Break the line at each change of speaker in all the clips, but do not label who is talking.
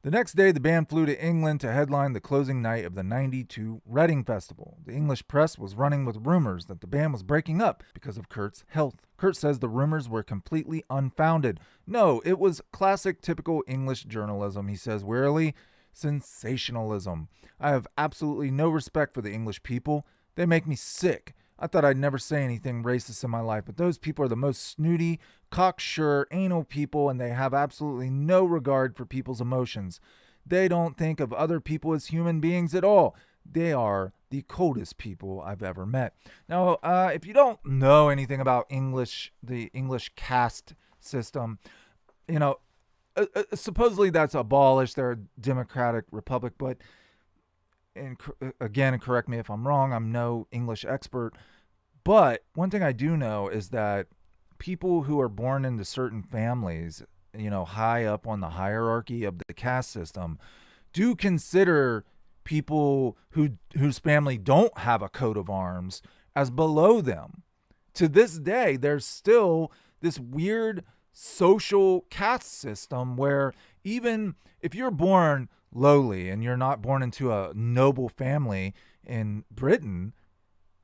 The next day, the band flew to England to headline the closing night of the '92 Reading Festival. The English press was running with rumors that the band was breaking up because of Kurt's health. Kurt says the rumors were completely unfounded. No, it was classic, typical English journalism, he says wearily. Sensationalism. I have absolutely no respect for the English people. They make me sick. I thought I'd never say anything racist in my life, but those people are the most snooty, cocksure, anal people, and they have absolutely no regard for people's emotions. They don't think of other people as human beings at all. They are the coldest people I've ever met. Now, if you don't know anything about the English caste system, you know, supposedly that's abolished. They're a democratic republic, but and again, correct me if I'm wrong, I'm no English expert, but one thing I do know is that people who are born into certain families, high up on the hierarchy of the caste system, do consider people whose family don't have a coat of arms as below them. To this day, there's still this weird social caste system where even if you're born lowly and you're not born into a noble family in Britain,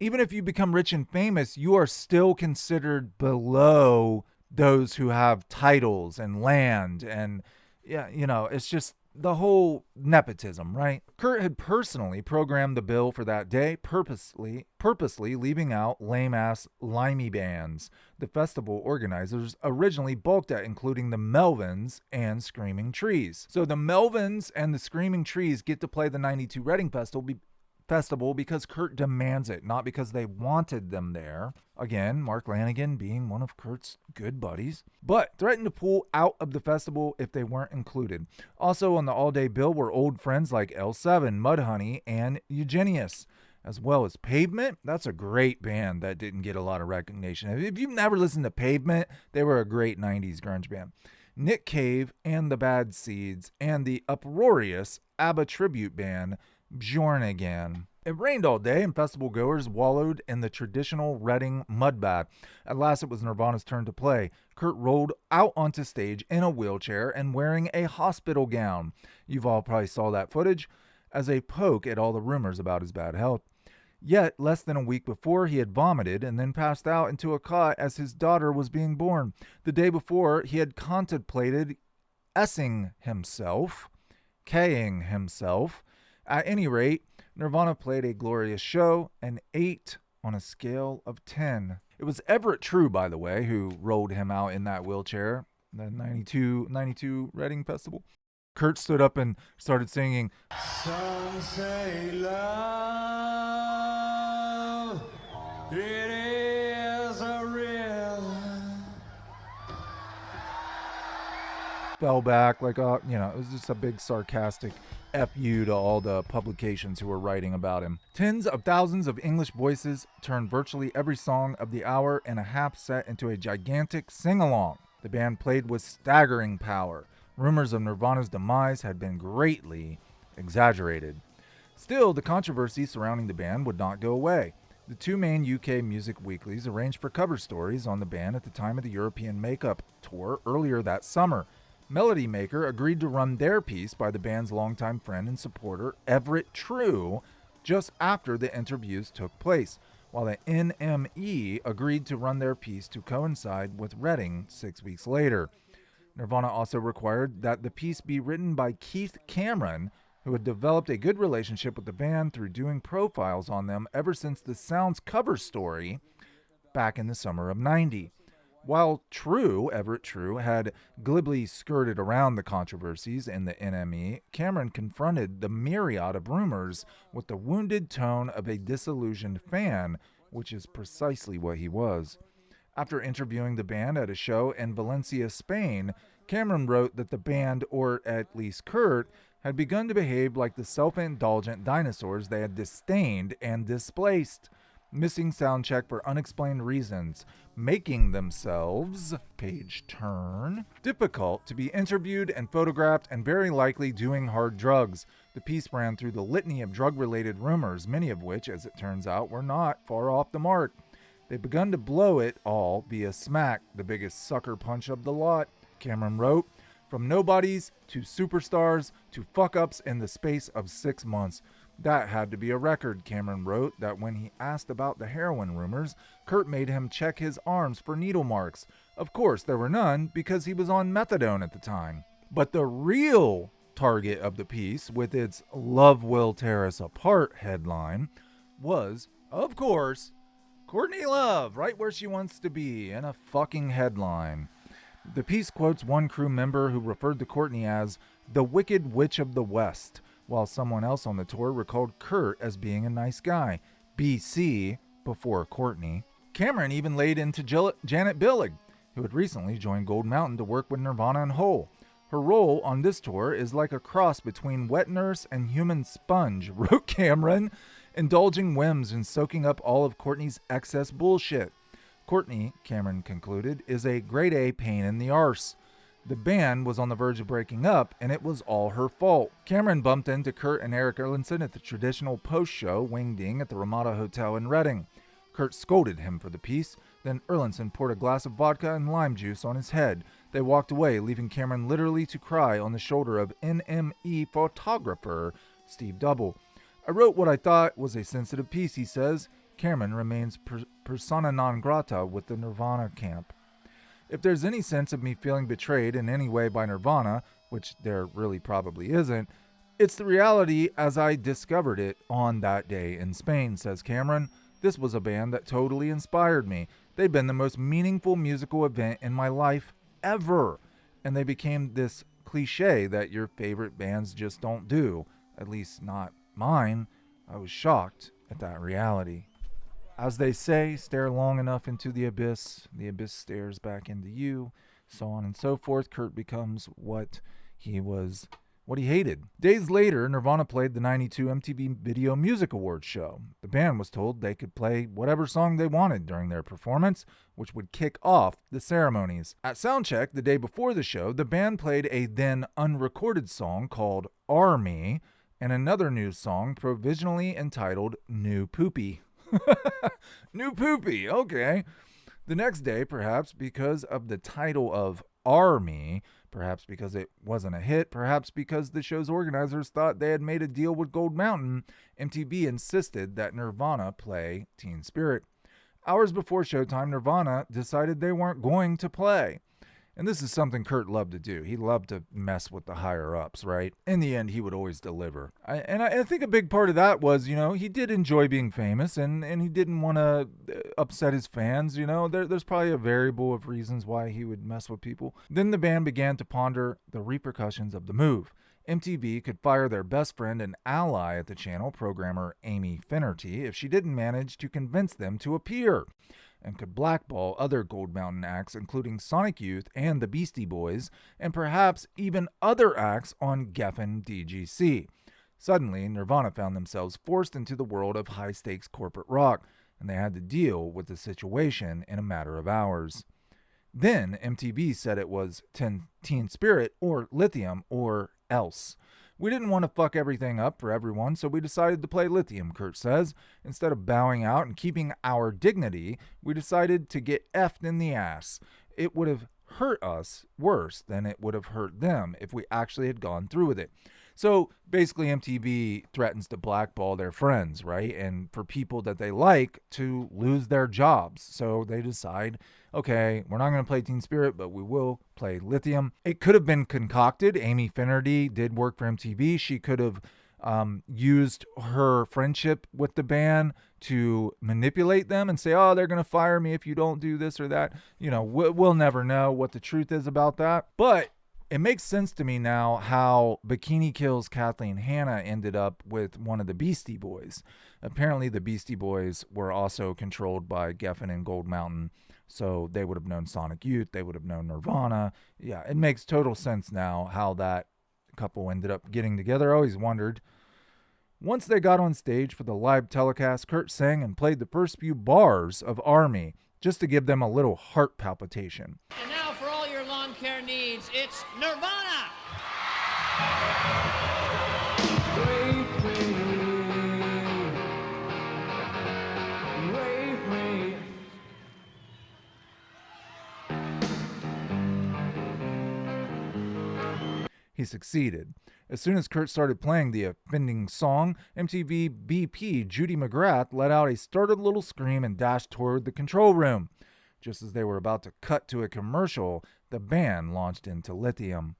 even if you become rich and famous, you are still considered below those who have titles and land. And yeah, it's just the whole nepotism, right? Kurt had personally programmed the bill for that day, purposely leaving out lame-ass limey bands the festival organizers originally balked at, including the Melvins and Screaming Trees. So the Melvins and the Screaming Trees get to play the '92 Reading Festival because Kurt demands it, not because they wanted them there. Again, Mark Lanigan being one of Kurt's good buddies, but threatened to pull out of the festival if they weren't included. Also on the all-day bill were old friends like L7, Mudhoney, and Eugenius, as well as Pavement. That's a great band that didn't get a lot of recognition. If you've never listened to Pavement, they were a great 90s grunge band. Nick Cave and the Bad Seeds, and the uproarious ABBA tribute band Bjorn Again. It rained all day and festival goers wallowed in the traditional Reading mud bath. At last it was Nirvana's turn to play. Kurt rolled out onto stage in a wheelchair and wearing a hospital gown. You've all probably saw that footage as a poke at all the rumors about his bad health. Yet, less than a week before, he had vomited and then passed out into a cot as his daughter was being born. The day before, he had contemplated K'ing himself. At any rate, Nirvana played a glorious show, an 8 on a scale of 10. It was Everett True, by the way, who rolled him out in that wheelchair, the '92 Reading Festival. Kurt stood up and started singing, "Some say love, it is a river." Fell back like it was just a big sarcastic F you to all the publications who were writing about him. Tens of thousands of English voices turned virtually every song of the hour and a half set into a gigantic sing-along. The band played with staggering power. Rumors of Nirvana's demise had been greatly exaggerated. Still, the controversy surrounding the band would not go away. The two main UK music weeklies arranged for cover stories on the band at the time of the European Makeup Tour earlier that summer. Melody Maker agreed to run their piece by the band's longtime friend and supporter, Everett True, just after the interviews took place, while the NME agreed to run their piece to coincide with Reading 6 weeks later. Nirvana also required that the piece be written by Keith Cameron, who had developed a good relationship with the band through doing profiles on them ever since the Sounds cover story back in the summer of '90. While Everett True, had glibly skirted around the controversies in the NME, Cameron confronted the myriad of rumors with the wounded tone of a disillusioned fan, which is precisely what he was. After interviewing the band at a show in Valencia, Spain, Cameron wrote that the band, or at least Kurt, had begun to behave like the self-indulgent dinosaurs they had disdained and displaced, missing sound check for unexplained reasons, making themselves, page turn, difficult to be interviewed and photographed, and very likely doing hard drugs. The piece ran through the litany of drug-related rumors, many of which, as it turns out, were not far off the mark. They'd begun to blow it all via Smack, the biggest sucker punch of the lot. Cameron wrote, From nobodies to superstars to fuck-ups in the space of 6 months. That had to be a record, Cameron wrote that when he asked about the heroin rumors, Kurt made him check his arms for needle marks. Of course, there were none because he was on methadone at the time. But the real target of the piece, with its "Love Will Tear Us Apart" headline, was, of course, Courtney Love, right where she wants to be, in a fucking headline. The piece quotes one crew member who referred to Courtney as the Wicked Witch of the West, while someone else on the tour recalled Kurt as being a nice guy. BC, before Courtney. Cameron even laid into Janet Billig, who had recently joined Gold Mountain to work with Nirvana and Hole. Her role on this tour is like a cross between wet nurse and human sponge, wrote Cameron, indulging whims and soaking up all of Courtney's excess bullshit. Courtney, Cameron concluded, is a grade A pain in the arse. The band was on the verge of breaking up, and it was all her fault. Cameron bumped into Kurt and Eric Erlandson at the traditional post-show wingding at the Ramada Hotel in Reading. Kurt scolded him for the piece, then Erlandson poured a glass of vodka and lime juice on his head. They walked away, leaving Cameron literally to cry on the shoulder of NME photographer Steve Double. I wrote what I thought was a sensitive piece, he says. Cameron remains persona non grata with the Nirvana camp. If there's any sense of me feeling betrayed in any way by Nirvana, which there really probably isn't, it's the reality as I discovered it on that day in Spain, says Cameron. This was a band that totally inspired me. They'd been the most meaningful musical event in my life ever. And they became this cliche that your favorite bands just don't do. At least not mine. I was shocked at that reality. As they say, stare long enough into the abyss stares back into you, so on and so forth. Kurt becomes what he hated. Days later, Nirvana played the '92 MTV Video Music Awards show. The band was told they could play whatever song they wanted during their performance, which would kick off the ceremonies. At soundcheck the day before the show, the band played a then unrecorded song called Army and another new song provisionally entitled New Poopy. New Poopy, okay. The next day, perhaps because of the title of Army, perhaps because it wasn't a hit, perhaps because the show's organizers thought they had made a deal with Gold Mountain, MTV insisted that Nirvana play Teen Spirit. Hours before showtime, Nirvana decided they weren't going to play. And this is something Kurt loved to do. He loved to mess with the higher-ups, right? In the end, he would always deliver. I think a big part of that was, he did enjoy being famous, and he didn't want to upset his fans, There's probably a variable of reasons why he would mess with people. Then the band began to ponder the repercussions of the move. MTV could fire their best friend and ally at the channel, programmer Amy Finnerty, if she didn't manage to convince them to appear, and could blackball other Gold Mountain acts, including Sonic Youth and the Beastie Boys, and perhaps even other acts on Geffen DGC. Suddenly, Nirvana found themselves forced into the world of high-stakes corporate rock, and they had to deal with the situation in a matter of hours. Then, MTV said it was Teen Spirit or Lithium or else. We didn't want to fuck everything up for everyone, so we decided to play Lithium, Kurt says. Instead of bowing out and keeping our dignity, we decided to get effed in the ass. It would have hurt us worse than it would have hurt them if we actually had gone through with it. So basically MTV threatens to blackball their friends, right? And for people that they like to lose their jobs. So they decide, okay, we're not going to play Teen Spirit, but we will play Lithium. It could have been concocted. Amy Finnerty did work for MTV. She could have used her friendship with the band to manipulate them and say, oh, they're going to fire me if you don't do this or that. We'll never know what the truth is about that. But it makes sense to me now how Bikini Kill's Kathleen Hanna ended up with one of the Beastie Boys. Apparently the Beastie Boys were also controlled by Geffen and Gold Mountain, so they would have known Sonic Youth, they would have known Nirvana. Yeah, it makes total sense now how that couple ended up getting together. I always wondered. Once they got on stage for the live telecast, Kurt sang and played the first few bars of Army, just to give them a little heart palpitation.
And now for all your lawn care needs, it's Nirvana! Wait. 'Cause
He succeeded. As soon as Kurt started playing the offending song, MTV BP Judy McGrath let out a startled little scream and dashed toward the control room. Just as they were about to cut to a commercial, the band launched into Lithium.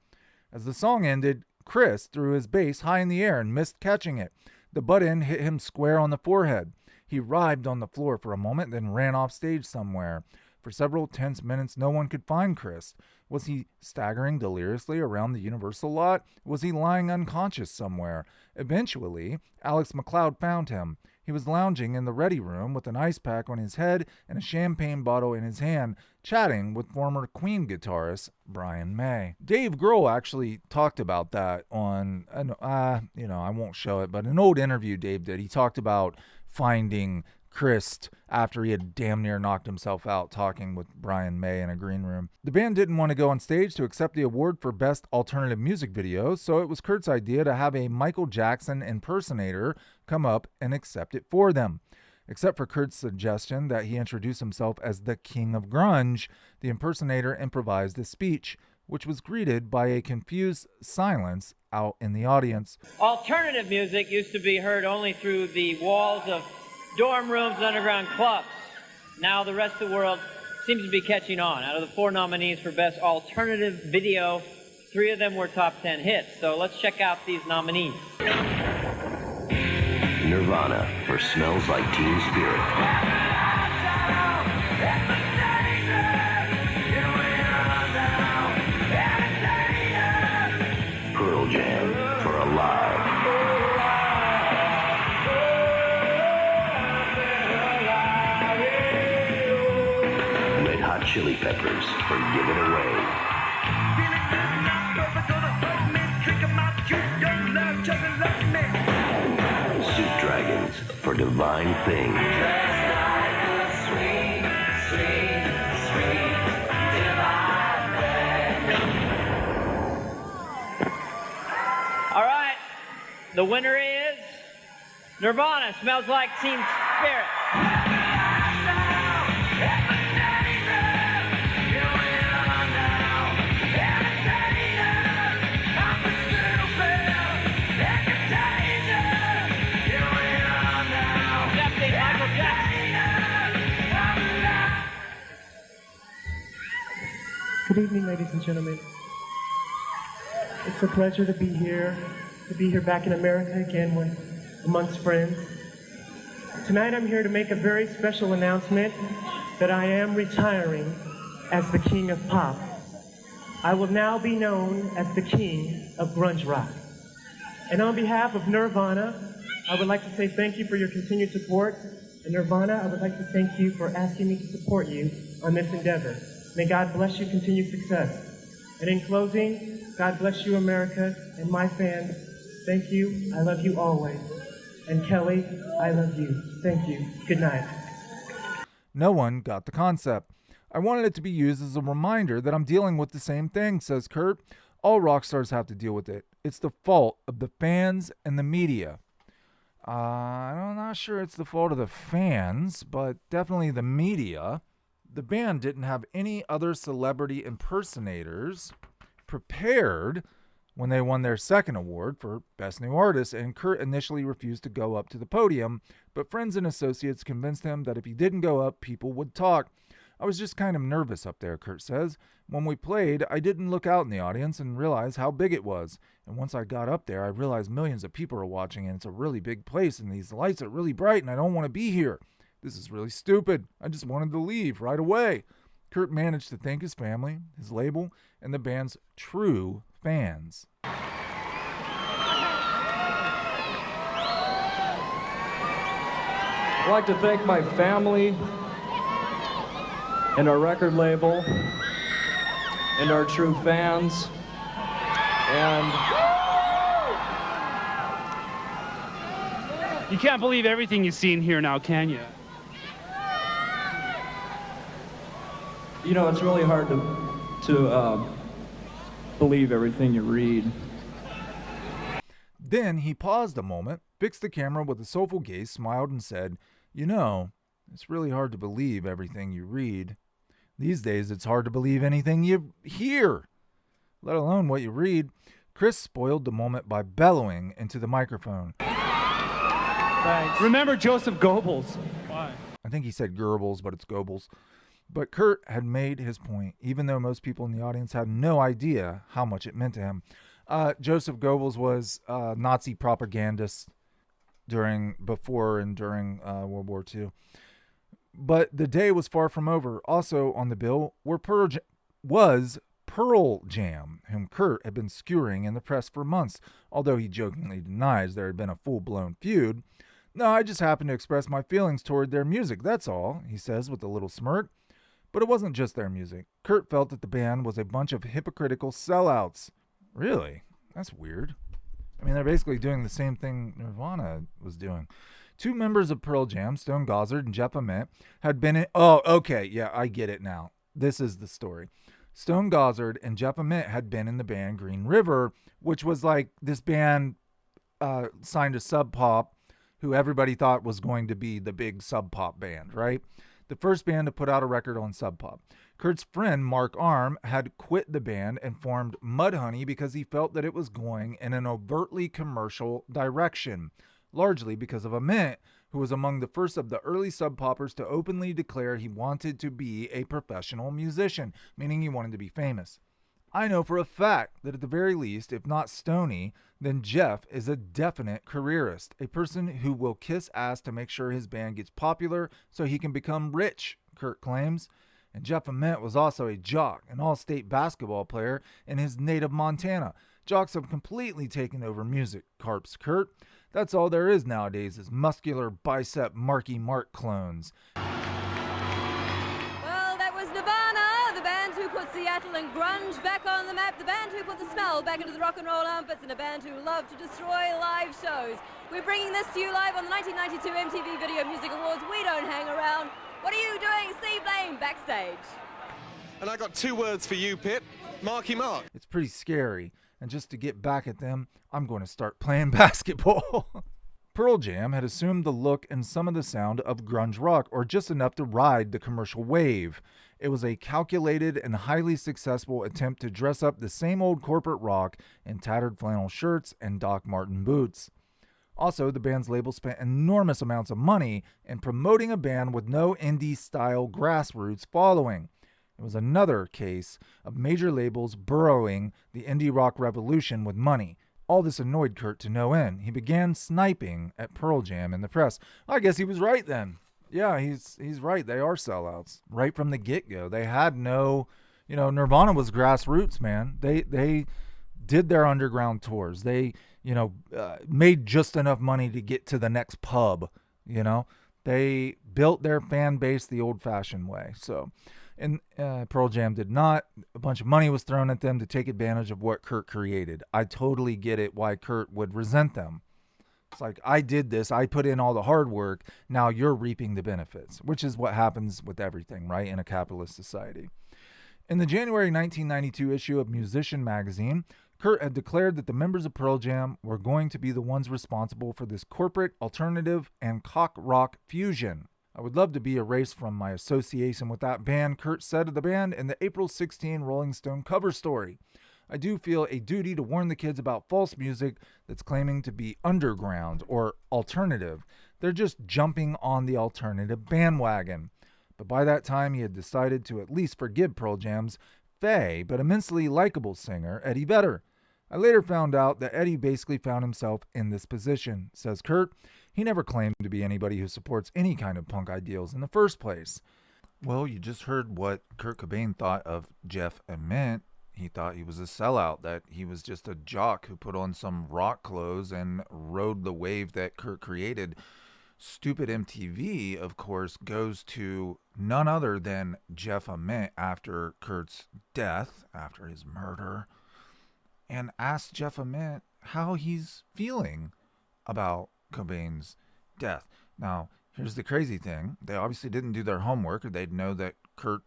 As the song ended, Chris threw his bass high in the air and missed catching it. The butt-end hit him square on the forehead. He writhed on the floor for a moment, then ran off stage somewhere. For several tense minutes, no one could find Chris. Was he staggering deliriously around the Universal lot? Was he lying unconscious somewhere? Eventually, Alex McLeod found him. He was lounging in the ready room with an ice pack on his head and a champagne bottle in his hand, chatting with former Queen guitarist Brian May. Dave Grohl actually talked about that on, I won't show it, but an old interview Dave did. He talked about finding Chris after he had damn near knocked himself out talking with Brian May in a green room. The band didn't want to go on stage to accept the award for Best Alternative Music Video, so it was Kurt's idea to have a Michael Jackson impersonator come up and accept it for them. Except for Kurt's suggestion that he introduce himself as the King of Grunge, the impersonator improvised a speech, which was greeted by a confused silence out in the audience.
Alternative music used to be heard only through the walls of dorm rooms and underground clubs. Now the rest of the world seems to be catching on. Out of the 4 nominees for Best Alternative Video, 3 of them were top 10 hits. So let's check out these nominees.
Nirvana for Smells Like Teen Spirit. Pearl Jam for Alive. Red Hot Chili Peppers for Give It Away. Suit Dragons for Divine Thing.
All right, the winner is Nirvana, Smells Like Teen Spirit.
Good evening, ladies and gentlemen. It's a pleasure to be here back in America again amongst friends. Tonight I'm here to make a very special announcement that I am retiring as the King of Pop. I will now be known as the King of Grunge Rock. And on behalf of Nirvana, I would like to say thank you for your continued support. And Nirvana, I would like to thank you for asking me to support you on this endeavor. May God bless you, continued success. And in closing, God bless you, America, and my fans. Thank you. I love you always. And Kelly, I love you. Thank you. Good night.
No one got the concept. I wanted it to be used as a reminder that I'm dealing with the same thing, says Kurt. All rock stars have to deal with it. It's the fault of the fans and the media. I'm not sure it's the fault of the fans, but definitely the media. The band didn't have any other celebrity impersonators prepared when they won their second award for Best New Artist, and Kurt initially refused to go up to the podium, but friends and associates convinced him that if he didn't go up, people would talk. I was just kind of nervous up there, Kurt says. When we played, I didn't look out in the audience and realize how big it was. And once I got up there, I realized millions of people are watching, and it's a really big place, and these lights are really bright, and I don't want to be here. This is really stupid. I just wanted to leave right away. Kurt managed to thank his family, his label, and the band's true fans.
I'd like to thank my family and our record label and our true fans. And
you can't believe everything you see in here now, can you?
you know, it's really hard to believe everything you read.
Then he paused a moment, fixed the camera with a soulful gaze, smiled, and said, "You know, it's really hard to believe everything you read. These days, it's hard to believe anything you hear, let alone what you read." Chris spoiled the moment by bellowing into the microphone.
Thanks.
Remember Joseph Goebbels. Why?
I think he said Goebbels, but it's Goebbels. But Kurt had made his point, even though most people in the audience had no idea how much it meant to him. Joseph Goebbels was a Nazi propagandist before and during World War II. But the day was far from over. Also on the bill was Pearl Jam, whom Kurt had been skewering in the press for months, although he jokingly denies there had been a full-blown feud. "No, I just happened to express my feelings toward their music, that's all," he says with a little smirk. But it wasn't just their music. Kurt felt that the band was a bunch of hypocritical sellouts. Really? That's weird. I mean, they're basically doing the same thing Nirvana was doing. Two members of Pearl Jam, Stone Gossard and Jeff Ament, had been in... Oh, okay, yeah, I get it now. This is the story. Stone Gossard and Jeff Ament had been in the band Green River, which was like this band signed to Sub Pop, who everybody thought was going to be the big Sub Pop band, right? The first band to put out a record on Sub Pop. Kurt's friend, Mark Arm, had quit the band and formed Mudhoney because he felt that it was going in an overtly commercial direction, largely because of Ament, who was among the first of the early Sub Poppers to openly declare he wanted to be a professional musician, meaning he wanted to be famous. I know for a fact that at the very least, if not Stoney, then Jeff is a definite careerist, a person who will kiss ass to make sure his band gets popular so he can become rich, Kurt claims. And Jeff Ament was also a jock, an all-state basketball player in his native Montana. Jocks have completely taken over music, carps Kurt. That's all there is nowadays is muscular bicep Marky Mark clones.
Well, that was Nirvana, the band who put Seattle and grunge back on the map, the band who put the smell back into the rock and roll armpits, and a band who loved to destroy live shows. We're bringing this to you live on the 1992 MTV Video Music Awards. We don't hang around. What are you doing, Steve Lane, backstage?
And I got 2 words for you, Pip. Marky Mark.
It's pretty scary. And just to get back at them, I'm going to start playing basketball. Pearl Jam had assumed the look and some of the sound of grunge rock, or just enough to ride the commercial wave. It was a calculated and highly successful attempt to dress up the same old corporate rock in tattered flannel shirts and Doc Marten boots. Also, the band's label spent enormous amounts of money in promoting a band with no indie-style grassroots following. It was another case of major labels burrowing the indie rock revolution with money. All this annoyed Kurt to no end. He began sniping at Pearl Jam in the press. I guess he was right then. Yeah, he's right. They are sellouts. Right from the get-go. They had no... Nirvana was grassroots, man. They did their underground tours. They... made just enough money to get to the next pub, They built their fan base the old-fashioned way. And Pearl Jam did not. A bunch of money was thrown at them to take advantage of what Kurt created. I totally get it why Kurt would resent them. It's like, I did this. I put in all the hard work. Now you're reaping the benefits, which is what happens with everything, right, in a capitalist society. In the January 1992 issue of Musician magazine, Kurt had declared that the members of Pearl Jam were going to be the ones responsible for this corporate, alternative, and cock rock fusion. I would love to be erased from my association with that band, Kurt said of the band in the April 16 Rolling Stone cover story. I do feel a duty to warn the kids about false music that's claiming to be underground or alternative. They're just jumping on the alternative bandwagon. But by that time, he had decided to at least forgive Pearl Jam's fey but immensely likable singer, Eddie Vedder. I later found out that Eddie basically found himself in this position, says Kurt. He never claimed to be anybody who supports any kind of punk ideals in the first place. Well, you just heard what Kurt Cobain thought of Jeff Ament. He thought he was a sellout, that he was just a jock who put on some rock clothes and rode the wave that Kurt created. Stupid MTV, of course, goes to none other than Jeff Ament after Kurt's death, after his murder, and asks Jeff Ament how he's feeling about Cobain's death. Now, here's the crazy thing. They obviously didn't do their homework, or they'd know that Kurt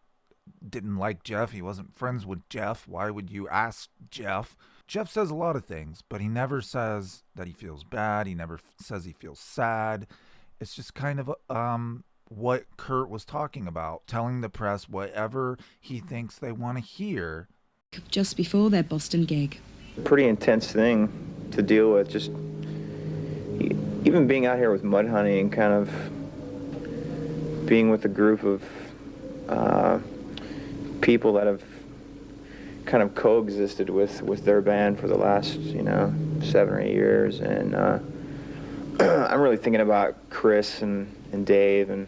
didn't like Jeff. He wasn't friends with Jeff. Why would you ask Jeff? Jeff says a lot of things, but he never says that he feels bad. He never says he feels sad. It's just kind of what Kurt was talking about, telling the press whatever he thinks they want to hear.
Just before their Boston gig, pretty intense thing to deal with. Just even being out here with Mudhoney and kind of being with a group of people that have kind of coexisted with their band for the last, 7 or 8 years. And I'm really thinking about Chris and Dave and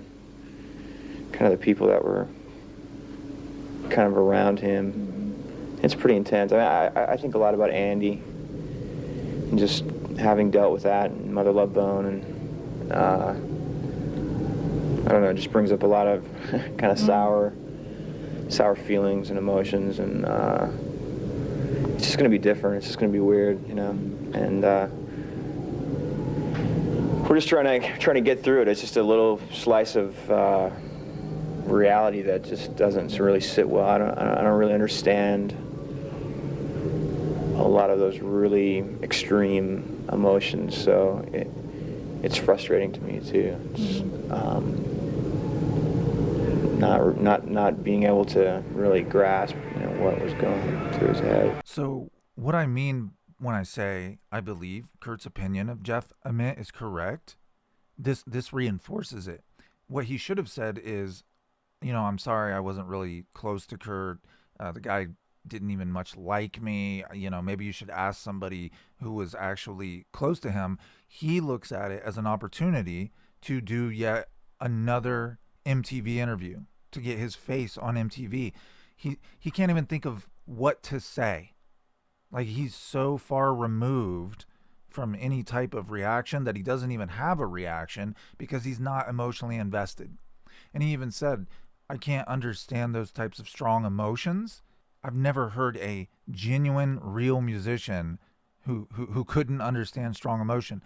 kind of the people that were kind of around him. It's pretty intense. I think a lot about Andy and just having dealt with that and Mother Love Bone, and I don't know, it just brings up a lot of kind of sour feelings and emotions, and it's just going to be different. It's just going to be weird, and we're just trying to get through it. It's just a little slice of reality that just doesn't really sit well. I don't really understand a lot of those really extreme emotions, so it's frustrating to me too. It's, not being able to really grasp, what was going through his head.
So what I mean when I say I believe Kurt's opinion of Jeff Ament is correct, this reinforces it. What he should have said is, I'm sorry, I wasn't really close to Kurt. The guy didn't even much like me. Maybe you should ask somebody who was actually close to him. He looks at it as an opportunity to do yet another MTV interview, to get his face on MTV. He can't even think of what to say. Like, he's so far removed from any type of reaction that he doesn't even have a reaction because he's not emotionally invested. And he even said, I can't understand those types of strong emotions. I've never heard a genuine, real musician who couldn't understand strong emotion.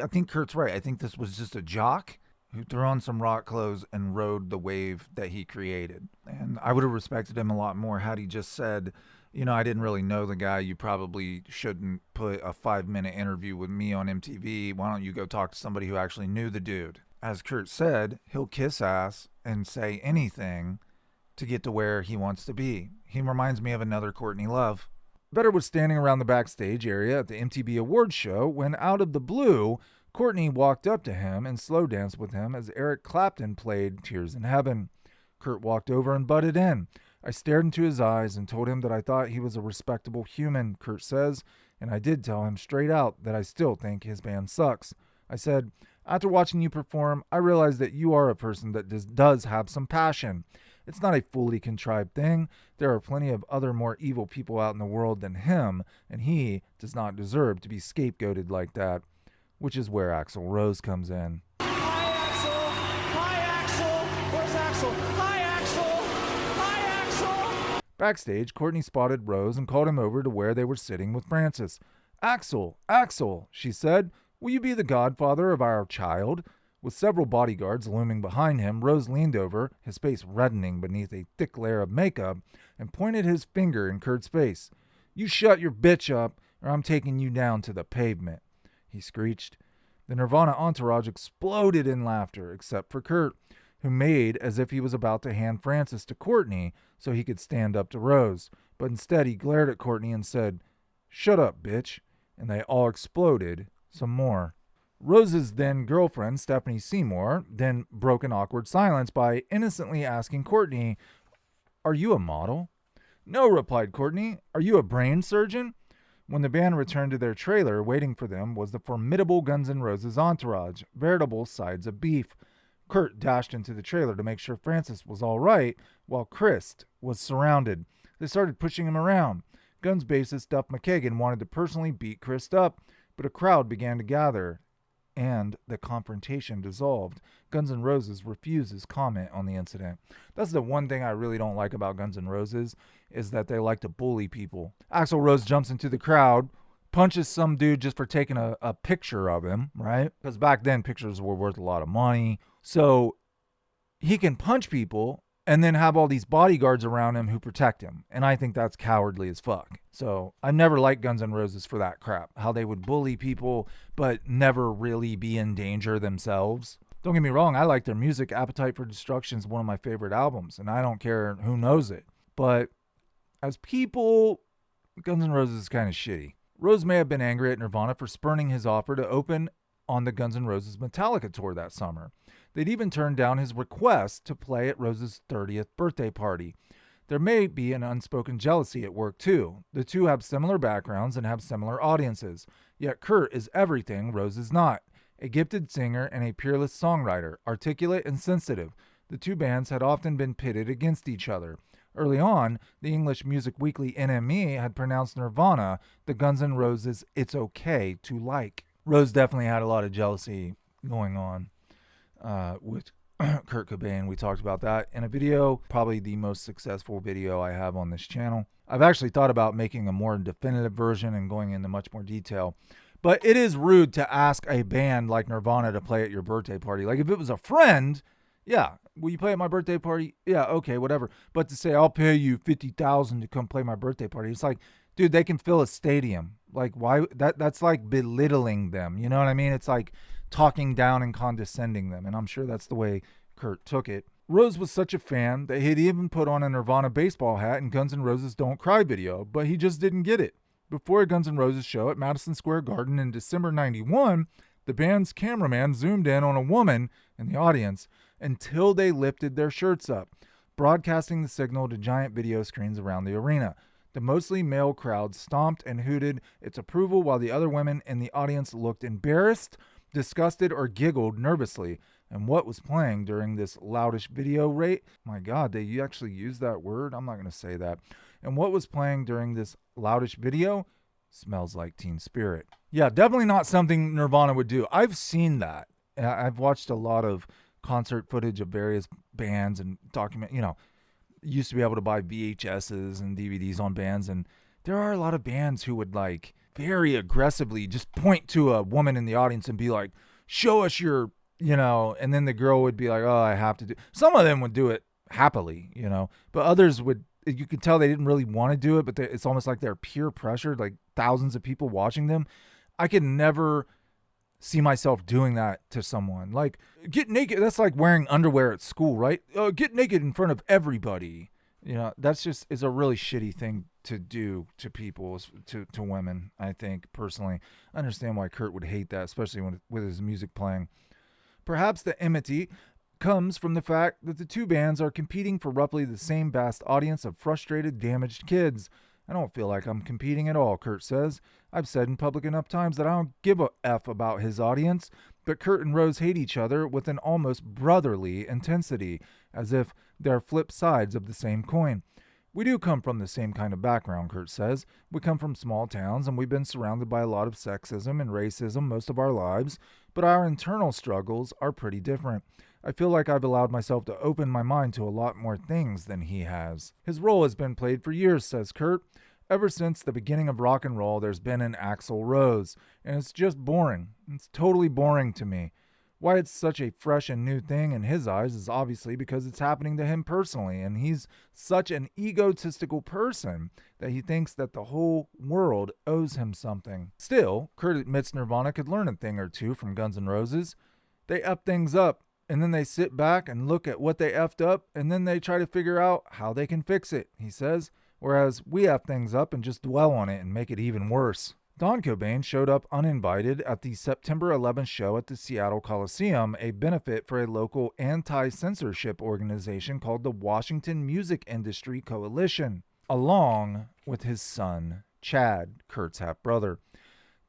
I think Kurt's right. I think this was just a jock who threw on some rock clothes and rode the wave that he created. And I would have respected him a lot more had he just said, I didn't really know the guy. You probably shouldn't put a 5-minute interview with me on MTV. Why don't you go talk to somebody who actually knew the dude? As Kurt said, he'll kiss ass and say anything to get to where he wants to be. He reminds me of another Courtney Love. Vedder was standing around the backstage area at the MTV Awards show when, out of the blue, Courtney walked up to him and slow danced with him as Eric Clapton played Tears in Heaven. Kurt walked over and butted in. I stared into his eyes and told him that I thought he was a respectable human, Kurt says, and I did tell him straight out that I still think his band sucks. I said, after watching you perform, I realize that you are a person that does have some passion. It's not a fully contrived thing. There are plenty of other more evil people out in the world than him, and he does not deserve to be scapegoated like that, which is where Axl Rose comes in.
Hi, Axl! Hi, Axl! Where's Axl? Hi, Axl! Hi, Axl!
Backstage, Courtney spotted Rose and called him over to where they were sitting with Francis. Axl, she said, will you be the godfather of our child? With several bodyguards looming behind him, Rose leaned over, his face reddening beneath a thick layer of makeup, and pointed his finger in Kurt's face. You shut your bitch up, or I'm taking you down to the pavement, he screeched. The Nirvana entourage exploded in laughter, except for Kurt, who made as if he was about to hand Francis to Courtney so he could stand up to Rose, but instead he glared at Courtney and said, shut up, bitch, and they all exploded some more. Rose's then-girlfriend, Stephanie Seymour, then broke an awkward silence by innocently asking Courtney, are you a model? No, replied Courtney. Are you a brain surgeon? When the band returned to their trailer, waiting for them was the formidable Guns N' Roses entourage, veritable sides of beef. Kurt dashed into the trailer to make sure Francis was all right, while Chris was surrounded. They started pushing him around. Guns bassist Duff McKagan wanted to personally beat Chris up, but a crowd began to gather, and the confrontation dissolved. Guns N' Roses refuses comment on the incident. That's the one thing I really don't like about Guns N' Roses, is that they like to bully people. Axl Rose jumps into the crowd, punches some dude just for taking a picture of him, right? Because back then pictures were worth a lot of money. So he can punch people and then have all these bodyguards around him who protect him. And I think that's cowardly as fuck. So I never liked Guns N' Roses for that crap. How they would bully people, but never really be in danger themselves. Don't get me wrong, I like their music. Appetite for Destruction is one of my favorite albums, and I don't care who knows it. But as people, Guns N' Roses is kind of shitty. Rose may have been angry at Nirvana for spurning his offer to open on the Guns N' Roses Metallica tour that summer. They'd even turned down his request to play at Rose's 30th birthday party. There may be an unspoken jealousy at work too. The two have similar backgrounds and have similar audiences. Yet Kurt is everything Rose is not. A gifted singer and a peerless songwriter, articulate and sensitive. The two bands had often been pitted against each other. Early on, the English music weekly NME had pronounced Nirvana the Guns N' Roses' It's Okay to Like. Rose definitely had a lot of jealousy going on with Kurt Cobain. We talked about that in a video, probably the most successful video I have on this channel. I've actually thought about making a more definitive version and going into much more detail. But it is rude to ask a band like Nirvana to play at your birthday party. Like if it was a friend, yeah, will you play at my birthday party? Yeah, okay, whatever. But to say I'll pay you $50,000 to come play my birthday party, it's like, dude, they can fill a stadium. Like why? That's like belittling them. You know what I mean? It's like talking down and condescending them. And I'm sure that's the way Kurt took it. Rose was such a fan that he'd even put on a Nirvana baseball hat in Guns N' Roses Don't Cry video, but he just didn't get it. Before a Guns N' Roses show at Madison Square Garden in December 91, the band's cameraman zoomed in on a woman in the audience until they lifted their shirts up, broadcasting the signal to giant video screens around the arena. The mostly male crowd stomped and hooted its approval while the other women in the audience looked embarrassed, disgusted, or giggled nervously. And what was playing during this loudish video rate? My God, they actually used that word? I'm not going to say that. And what was playing during this loudish video? Smells Like Teen Spirit. Yeah, definitely not something Nirvana would do. I've seen that. I've watched a lot of concert footage of various bands and used to be able to buy VHSs and DVDs on bands, and there are a lot of bands who would like very aggressively just point to a woman in the audience and be like, show us your, and then the girl would be like, oh, I have to do. Some of them would do it happily, but others would, you could tell they didn't really want to do it, but it's almost like they're peer pressured, like thousands of people watching them. I could never see myself doing that to someone. Like, get naked. That's like wearing underwear at school, right? Get naked in front of everybody. That's just is a really shitty thing to do to people, to women, I think, personally. I understand why Kurt would hate that, especially with his music playing. Perhaps the enmity comes from the fact that the two bands are competing for roughly the same vast audience of frustrated, damaged kids. I don't feel like I'm competing at all, Kurt says. I've said in public enough times that I don't give a F about his audience, but Kurt and Rose hate each other with an almost brotherly intensity, as if they're flip sides of the same coin. We do come from the same kind of background, Kurt says. We come from small towns, and we've been surrounded by a lot of sexism and racism most of our lives, but our internal struggles are pretty different. I feel like I've allowed myself to open my mind to a lot more things than he has. His role has been played for years, says Kurt. Ever since the beginning of rock and roll, there's been an Axl Rose, and it's just boring. It's totally boring to me. Why it's such a fresh and new thing in his eyes is obviously because it's happening to him personally, and he's such an egotistical person that he thinks that the whole world owes him something. Still, Kurt admits Nirvana could learn a thing or two from Guns N' Roses. They up things up, and then they sit back and look at what they effed up, and then they try to figure out how they can fix it, he says, whereas we F things up and just dwell on it and make it even worse. Don Cobain showed up uninvited at the September 11th show at the Seattle Coliseum, a benefit for a local anti-censorship organization called the Washington Music Industry Coalition, along with his son, Chad, Kurt's half-brother.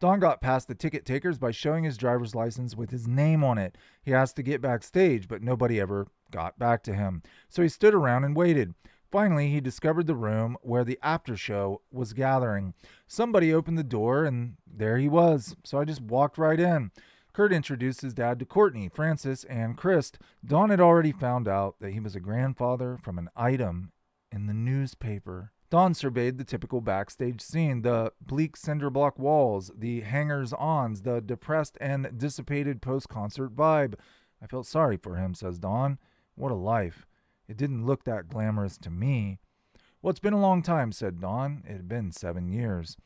Don got past the ticket takers by showing his driver's license with his name on it. He asked to get backstage, but nobody ever got back to him. So he stood around and waited. Finally, he discovered the room where the after show was gathering. Somebody opened the door, and there he was. So I just walked right in. Kurt introduced his dad to Courtney, Francis, and Chris. Don had already found out that he was a grandfather from an item in the newspaper. Don surveyed the typical backstage scene, the bleak cinder block walls, the hangers-ons, the depressed and dissipated post-concert vibe. I felt sorry for him, says Don. What a life. It didn't look that glamorous to me. Well, it's been a long time, said Don. It had been 7 years.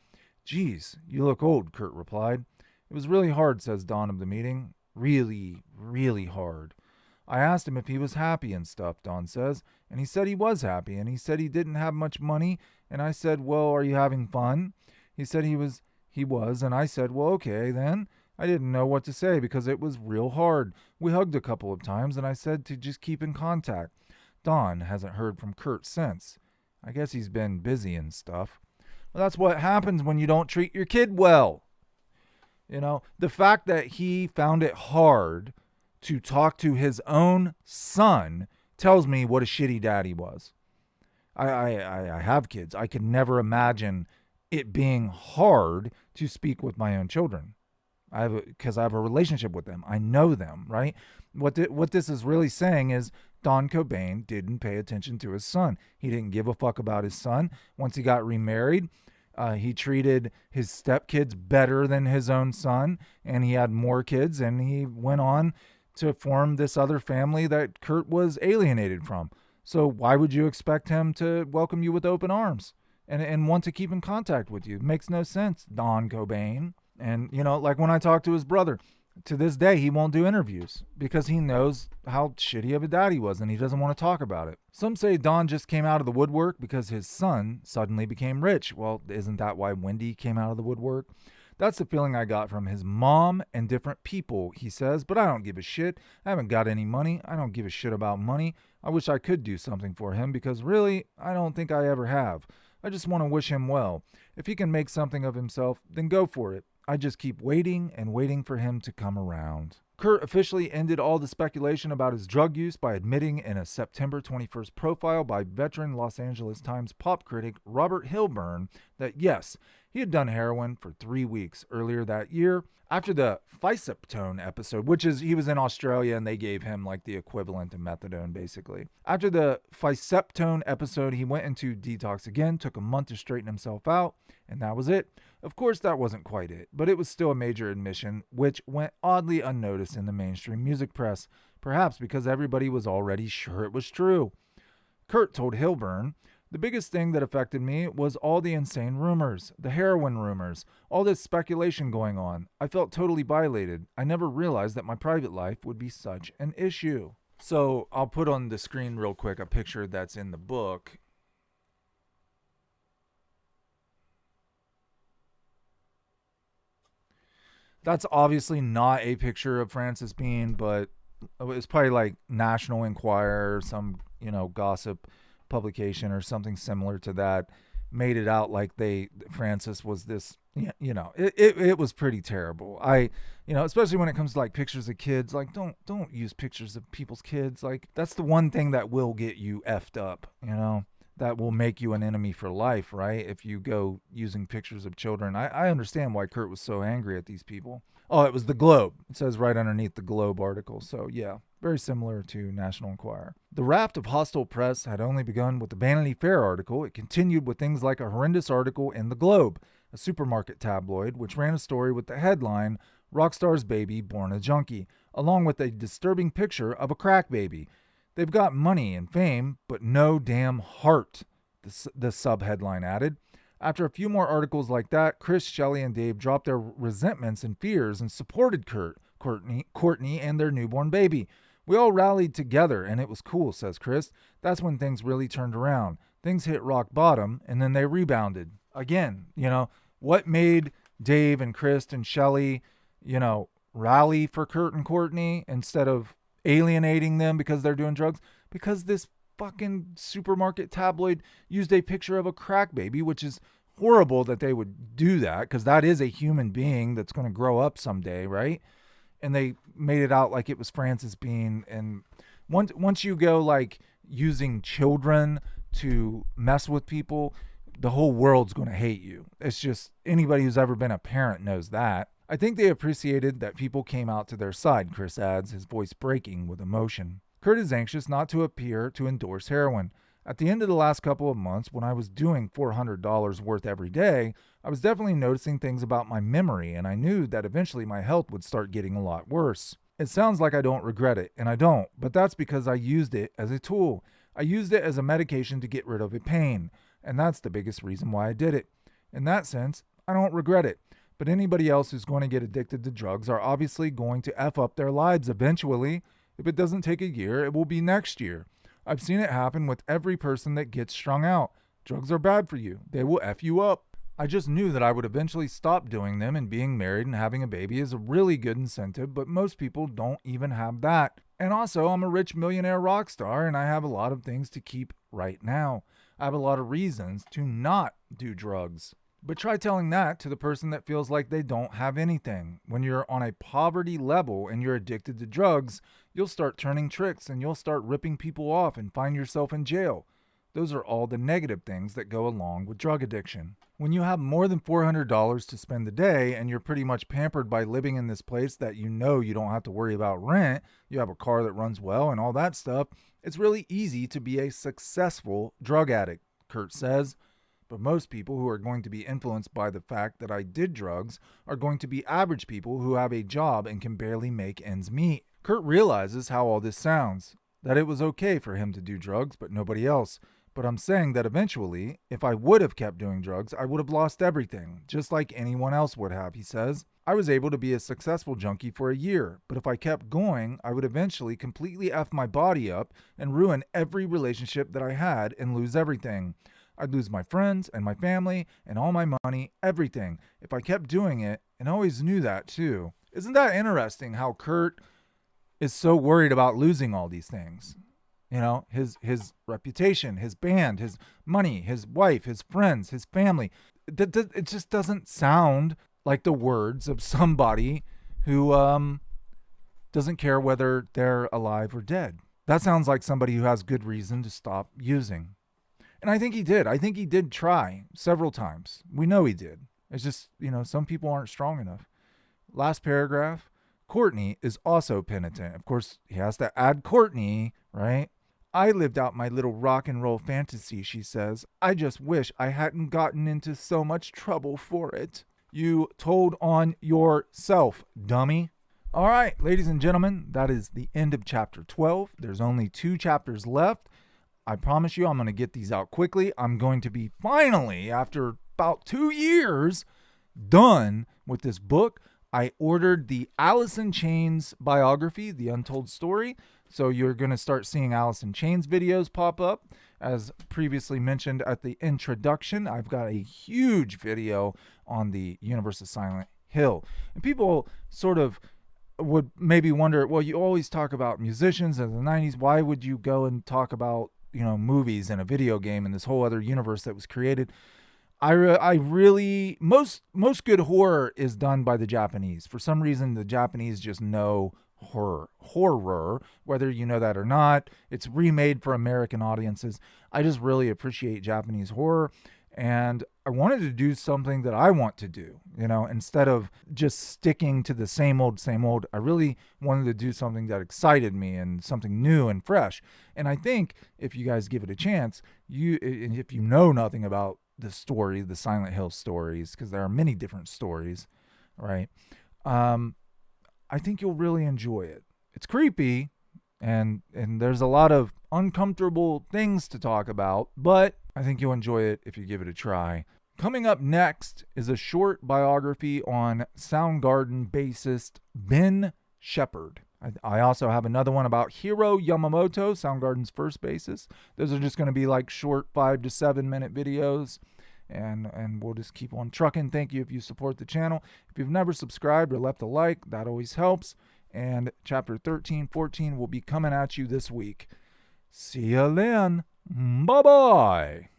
Geez, you look old, Kurt replied. It was really hard, says Don of the meeting. Really, really hard. I asked him if he was happy and stuff, Don says, and he said he was happy, and he said he didn't have much money, and I said, well, are you having fun? He said he was, and I said, well, okay, then. I didn't know what to say because it was real hard. We hugged a couple of times, and I said to just keep in contact. Don hasn't heard from Kurt since. I guess he's been busy and stuff. Well, that's what happens when you don't treat your kid well. You know, the fact that he found it hard to talk to his own son tells me what a shitty dad he was. I have kids. I could never imagine it being hard to speak with my own children. Because I have a relationship with them. I know them, right? What this is really saying is Don Cobain didn't pay attention to his son. He didn't give a fuck about his son. Once he got remarried, he treated his stepkids better than his own son, and he had more kids, and he went on to form this other family that Kurt was alienated from. So why would you expect him to welcome you with open arms and want to keep in contact with you? It makes no sense, Don Cobain. And, you know, like when I talk to his brother, to this day, he won't do interviews because he knows how shitty of a dad he was and he doesn't want to talk about it. Some say Don just came out of the woodwork because his son suddenly became rich. Well, isn't that why Wendy came out of the woodwork? That's the feeling I got from his mom and different people, he says, but I don't give a shit. I haven't got any money. I don't give a shit about money. I wish I could do something for him because really, I don't think I ever have. I just want to wish him well. If he can make something of himself, then go for it. I just keep waiting and waiting for him to come around. Kurt officially ended all the speculation about his drug use by admitting in a September 21st profile by veteran Los Angeles Times pop critic Robert Hilburn that yes, he had done heroin for 3 weeks earlier that year after the Ficeptone episode, which is he was in Australia and they gave him like the equivalent of methadone basically. After the Ficeptone episode, he went into detox again, took a month to straighten himself out, and that was it. Of course, that wasn't quite it, but it was still a major admission, which went oddly unnoticed in the mainstream music press, perhaps because everybody was already sure it was true. Kurt told Hilburn, the biggest thing that affected me was all the insane rumors, the heroin rumors, all this speculation going on. I felt totally violated. I never realized that my private life would be such an issue. So I'll put on the screen real quick a picture that's in the book. That's obviously not a picture of Francis Bean, but it's probably like National Enquirer or some, gossip publication or something similar to that made it out like Francis was this, it was pretty terrible. Especially when it comes to like pictures of kids, like don't use pictures of people's kids. Like that's the one thing that will get you effed up, that will make you an enemy for life, right? If you go using pictures of children. I understand why Kurt was so angry at these people. Oh, it was the Globe. It says right underneath the Globe article. So yeah, very similar to National Enquirer. The raft of hostile press had only begun with the Vanity Fair article. It continued with things like a horrendous article in the Globe, a supermarket tabloid, which ran a story with the headline, Rockstar's Baby Born a Junkie, along with a disturbing picture of a crack baby. They've got money and fame, but no damn heart, the sub-headline added. After a few more articles like that, Chris, Shelley, and Dave dropped their resentments and fears and supported Courtney, and their newborn baby. We all rallied together, and it was cool, says Chris. That's when things really turned around. Things hit rock bottom, and then they rebounded. Again, what made Dave and Chris and Shelley, rally for Kurt and Courtney instead of alienating them because they're doing drugs? Because this fucking supermarket tabloid used a picture of a crack baby, which is horrible that they would do that because that is a human being that's going to grow up someday, right? And they made it out like it was Francis Bean. And once you go like using children to mess with people, the whole world's going to hate you. It's just anybody who's ever been a parent knows that. I think they appreciated that people came out to their side, Chris adds, his voice breaking with emotion. Kurt is anxious not to appear to endorse heroin. At the end of the last couple of months, when I was doing $400 worth every day, I was definitely noticing things about my memory, and I knew that eventually my health would start getting a lot worse. It sounds like I don't regret it, and I don't, but that's because I used it as a tool. I used it as a medication to get rid of a pain, and that's the biggest reason why I did it. In that sense, I don't regret it. But anybody else who's going to get addicted to drugs are obviously going to F up their lives eventually. If it doesn't take a year, it will be next year. I've seen it happen with every person that gets strung out. Drugs are bad for you. They will F you up. I just knew that I would eventually stop doing them, and being married and having a baby is a really good incentive, but most people don't even have that. And also, I'm a rich millionaire rock star, and I have a lot of things to keep right now. I have a lot of reasons to not do drugs. But try telling that to the person that feels like they don't have anything. When you're on a poverty level and you're addicted to drugs, you'll start turning tricks and you'll start ripping people off and find yourself in jail. Those are all the negative things that go along with drug addiction. When you have more than $400 to spend a day and you're pretty much pampered by living in this place that you know you don't have to worry about rent, you have a car that runs well and all that stuff, it's really easy to be a successful drug addict, Kurt says. But most people who are going to be influenced by the fact that I did drugs are going to be average people who have a job and can barely make ends meet. Kurt realizes how all this sounds, that it was okay for him to do drugs, but nobody else. But I'm saying that eventually, if I would have kept doing drugs, I would have lost everything, just like anyone else would have, he says. I was able to be a successful junkie for a year, but if I kept going, I would eventually completely F my body up and ruin every relationship that I had and lose everything. I'd lose my friends and my family and all my money, everything, if I kept doing it, and always knew that too. Isn't that interesting how Kurt is so worried about losing all these things? You know, his reputation, his band, his money, his wife, his friends, his family. It just doesn't sound like the words of somebody who doesn't care whether they're alive or dead. That sounds like somebody who has good reason to stop using. And I think he did. I think he did try several times. We know he did. It's just, some people aren't strong enough. Last paragraph. Courtney is also penitent. Of course, he has to add Courtney, right? I lived out my little rock and roll fantasy, she says. I just wish I hadn't gotten into so much trouble for it. You told on yourself, dummy. All right, ladies and gentlemen, that is the end of chapter 12. There's only 2 chapters left. I promise you I'm going to get these out quickly. I'm going to be finally, after about 2 years, done with this book. I ordered the Alice in Chains biography, The Untold Story. So you're going to start seeing Alice in Chains videos pop up. As previously mentioned at the introduction, I've got a huge video on the universe of Silent Hill. And people sort of would maybe wonder, well, you always talk about musicians in the 90s. Why would you go and talk about, movies and a video game and this whole other universe that was created? I really, most good horror is done by the Japanese. For some reason, the Japanese just know horror, whether you know that or not. It's remade for American audiences. I just really appreciate Japanese horror, and I wanted to do something that I want to do, instead of just sticking to the same old. I really wanted to do something that excited me and something new and fresh. And I think if you guys give it a chance, if you know nothing about the story, the Silent Hill stories, because there are many different stories, right? I think you'll really enjoy it. It's creepy, and there's a lot of uncomfortable things to talk about, but I think you'll enjoy it if you give it a try. Coming up next is a short biography on Soundgarden bassist Ben Shepherd. I also have another one about Hiro Yamamoto, Soundgarden's first bassist. Those are just going to be like short 5 to 7 minute videos. And we'll just keep on trucking. Thank you if you support the channel. If you've never subscribed or left a like, that always helps. And chapter 13, 14 will be coming at you this week. See you then. Bye-bye.